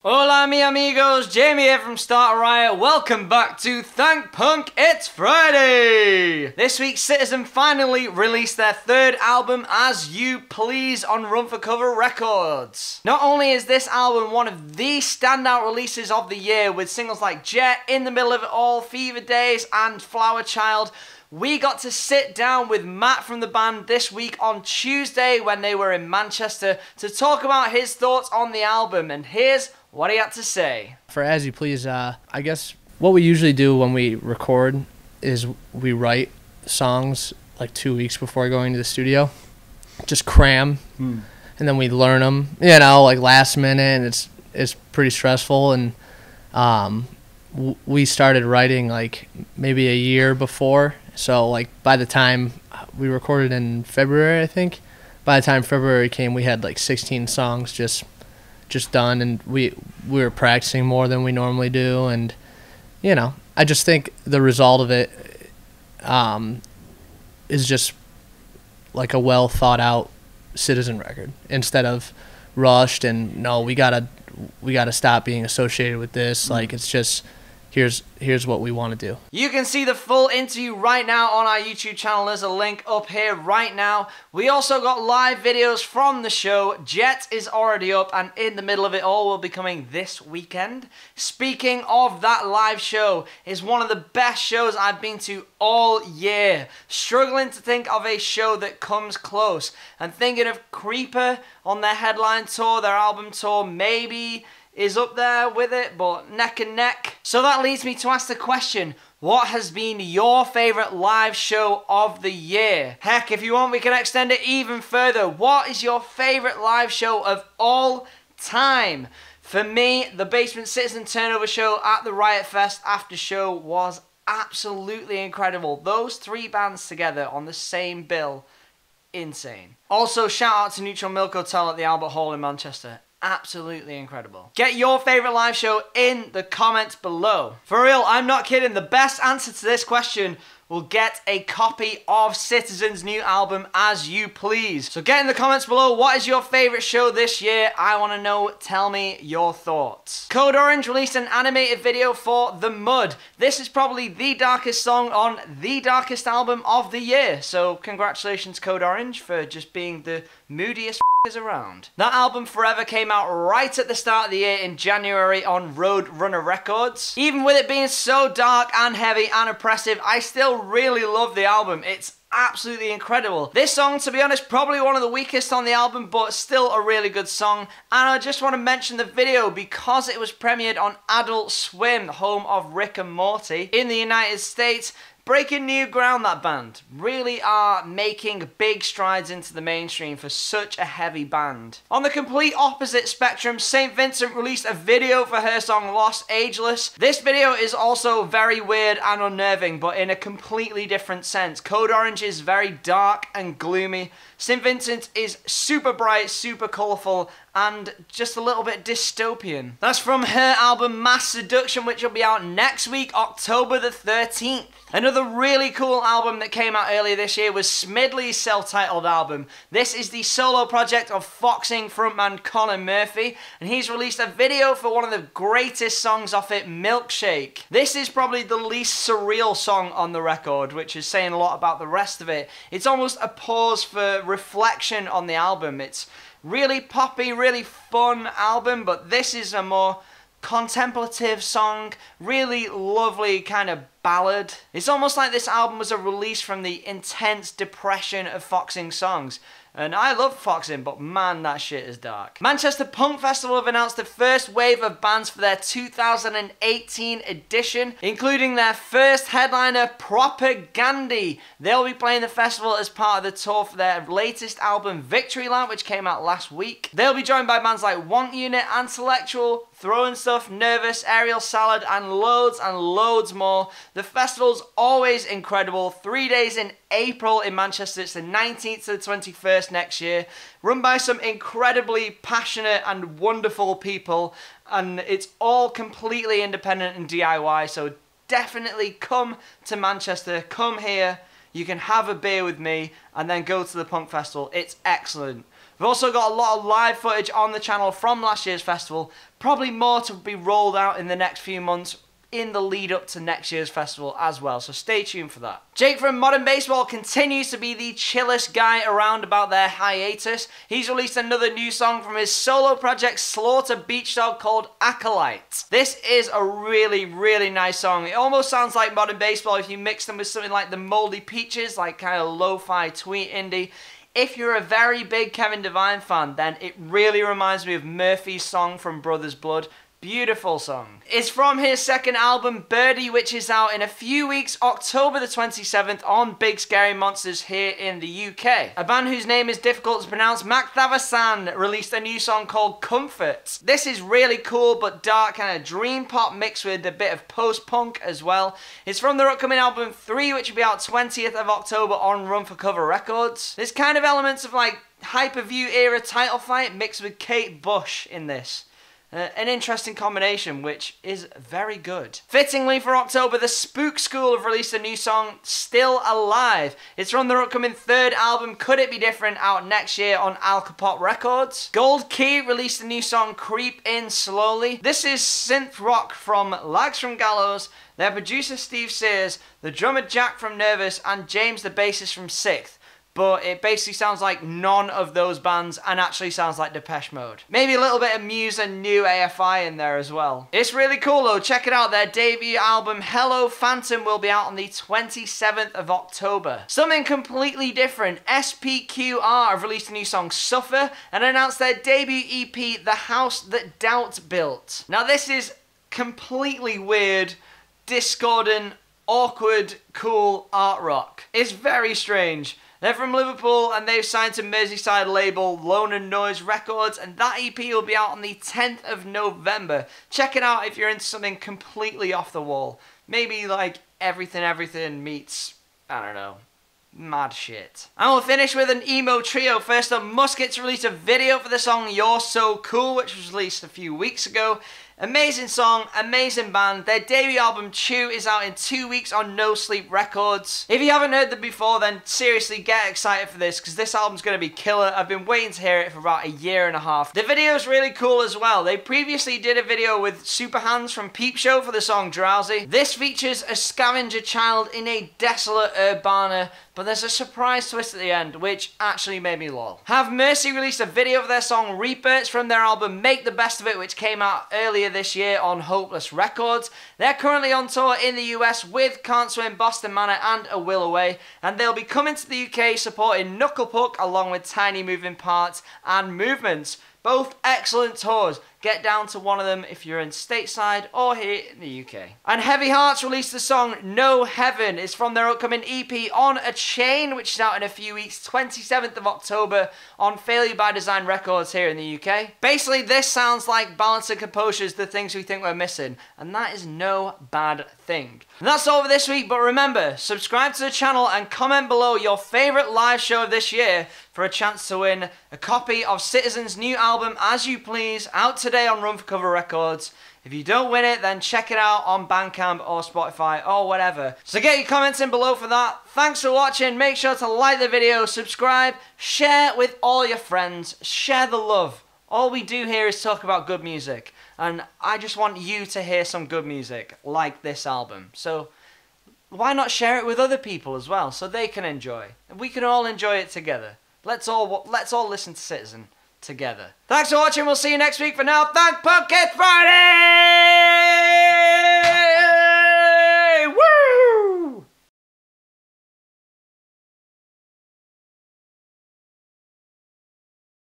Hola mi amigos, Jamie here from Start Riot. Welcome back to Thank Punk, It's Friday! This week Citizen finally released their third album, As You Please, on Run for Cover Records. Not only is this album one of the standout releases of the year with singles like Jet, In the Middle of It All, Fever Days and Flower Child, we got to sit down with Matt from the band this week on Tuesday when they were in Manchester to talk about his thoughts on the album, and here's what he had to say. For As You Please, I guess what we usually do when we record is we write songs like 2 weeks before going to the studio. Just cram, and then we learn them, like last minute, and it's pretty stressful. And we started writing like maybe a year before. So like by the time we recorded in February, I think, by the time February came, we had like 16 songs just done, and we were practicing more than we normally do. And I just think the result of it is just like a well thought out Citizen record instead of rushed and no, we gotta stop being associated with this. Like it's just here's what we want to do. You can see the full interview right now on our YouTube channel. There's a link up here right now. We also got live videos from the show. Jet is already up, and In the Middle of It All will be coming this weekend. Speaking of that live show, is one of the best shows I've been to all year. Struggling to think of a show that comes close. And thinking of Creeper on their headline tour, their album tour, maybe is up there with it, but neck and neck. So that leads me to ask the question, what has been your favourite live show of the year? Heck, if you want, we can extend it even further. What is your favourite live show of all time? For me, the Basement Citizen Turnover show at the Riot Fest after show was absolutely incredible. Those three bands together on the same bill, insane. Also, shout out to Neutral Milk Hotel at the Albert Hall in Manchester. Absolutely incredible. Get your favourite live show in the comments below. For real, I'm not kidding. The best answer to this question will get a copy of Citizen's new album, As You Please. So get in the comments below, what is your favourite show this year? I want to know, tell me your thoughts. Code Orange released an animated video for The Mud. This is probably the darkest song on the darkest album of the year. So congratulations Code Orange for just being the moodiest around. That album Forever came out right at the start of the year in January on Road Runner Records. Even with it being so dark and heavy and oppressive, I still really love the album. It's absolutely incredible. This song, to be honest, probably one of the weakest on the album, but still a really good song. And I just want to mention the video because it was premiered on Adult Swim, home of Rick and Morty, in the United States. Breaking new ground, that band. Really are making big strides into the mainstream for such a heavy band. On the complete opposite spectrum, St. Vincent released a video for her song Lost Ageless. This video is also very weird and unnerving, but in a completely different sense. Code Orange is very dark and gloomy. St. Vincent is super bright, super colourful, and just a little bit dystopian. That's from her album Mass Seduction, which will be out next week, October the 13th. Another really cool album that came out earlier this year was Smidley's self-titled album. This is the solo project of Foxing frontman Connor Murphy, and he's released a video for one of the greatest songs off it, Milkshake. This is probably the least surreal song on the record, which is saying a lot about the rest of it. It's almost a pause for reflection on the album. It's really poppy, really fun album, but this is a more contemplative song, really lovely kind of ballad. It's almost like this album was a release from the intense depression of Foxing songs. And I love Foxing, but man, that shit is dark. Manchester Punk Festival have announced the first wave of bands for their 2018 edition, including their first headliner, Propagandhi. They'll be playing the festival as part of the tour for their latest album, Victory Lap, which came out last week. They'll be joined by bands like Want Unit, Intellectual, Throwing Stuff, Nervous, Aerial Salad, and loads more. The festival's always incredible. 3 days in April in Manchester. It's the 19th to the 21st next year. Run by some incredibly passionate and wonderful people. And it's all completely independent and DIY. So definitely come to Manchester. Come here. You can have a beer with me and then go to the punk festival. It's excellent. We've also got a lot of live footage on the channel from last year's festival, probably more to be rolled out in the next few months in the lead up to next year's festival as well, so stay tuned for that. Jake from Modern Baseball continues to be the chillest guy around about their hiatus. He's released another new song from his solo project Slaughter Beach Dog called Acolyte. This is a really, really nice song. It almost sounds like Modern Baseball if you mix them with something like the Moldy Peaches, like kind of lo-fi tweet indie. If you're a very big Kevin Devine fan, then it really reminds me of Murphy's song from Brothers Blood. Beautiful song. It's from his second album, Birdie, which is out in a few weeks, October the 27th, on Big Scary Monsters here in the UK. A band whose name is difficult to pronounce, Makthaverskan, released a new song called Comfort. This is really cool but dark, kind of dream pop mixed with a bit of post-punk as well. It's from their upcoming album 3, which will be out 20th of October on Run for Cover Records. There's kind of elements of like Hyperview era Title Fight mixed with Kate Bush in this. An interesting combination, which is very good. Fittingly for October, the Spooks School have released a new song, Still Alive. It's from their upcoming third album, Could It Be Different, out next year on Alcapop Records. Gold Key released a new song, Creep In Slowly. This is synth rock from Lags from Gallows, their producer Steve Sears, the drummer Jack from Nervous, and James the bassist from Sixth. But it basically sounds like none of those bands and actually sounds like Depeche Mode. Maybe a little bit of Muse and new AFI in there as well. It's really cool though, check it out. Their debut album Hello Phantom will be out on the 27th of October. Something completely different, SPQR have released a new song Suffer and announced their debut EP The House That Doubt Built. Now this is completely weird, discordant, awkward, cool art rock. It's very strange. They're from Liverpool and they've signed to Merseyside label Lone and Noise Records, and that EP will be out on the 10th of November. Check it out if you're into something completely off the wall. Maybe like Everything meets, I don't know, mad shit. And we'll finish with an emo trio. First up, Muskets released a video for the song You're So Cool, which was released a few weeks ago. Amazing song, amazing band. Their debut album Chew is out in 2 weeks on No Sleep Records. If you haven't heard them before, then seriously get excited for this, because this album's going to be killer. I've been waiting to hear it for about a year and a half. The video is really cool as well. They previously did a video with Superhands from Peep Show for the song Drowsy. This features a scavenger child in a desolate urbana, but there's a surprise twist at the end, which actually made me lol. Have Mercy released a video of their song Reaper. It's from their album Make the Best of It, which came out earlier this year on Hopeless Records. They're currently on tour in the US with Can't Swim, Boston Manor and A Will Away, and they'll be coming to the UK supporting Knuckle Puck along with Tiny Moving Parts and Movements. Both excellent tours. Get down to one of them if you're in stateside or here in the UK. And Heavy Hearts released the song No Heaven. It's from their upcoming EP On a Chain, which is out in a few weeks, 27th of October on Failure by Design Records here in the UK. Basically, this sounds like Balance and Composure's The Things We Think We're Missing, and that is no bad thing. And that's all for this week, but remember, subscribe to the channel and comment below your favourite live show of this year for a chance to win a copy of Citizen's new album As You Please, out today on Run for Cover Records. If you don't win it, then check it out on Bandcamp or Spotify or whatever. So get your comments in below for that. Thanks for watching. Make sure to like the video, subscribe, share with all your friends, share the love. All we do here is talk about good music, and I just want you to hear some good music like this album. So why not share it with other people as well so they can enjoy? We can all enjoy it together. Let's all listen to Citizen together. Thanks for watching. We'll see you next week. For now, thank Podcast Friday!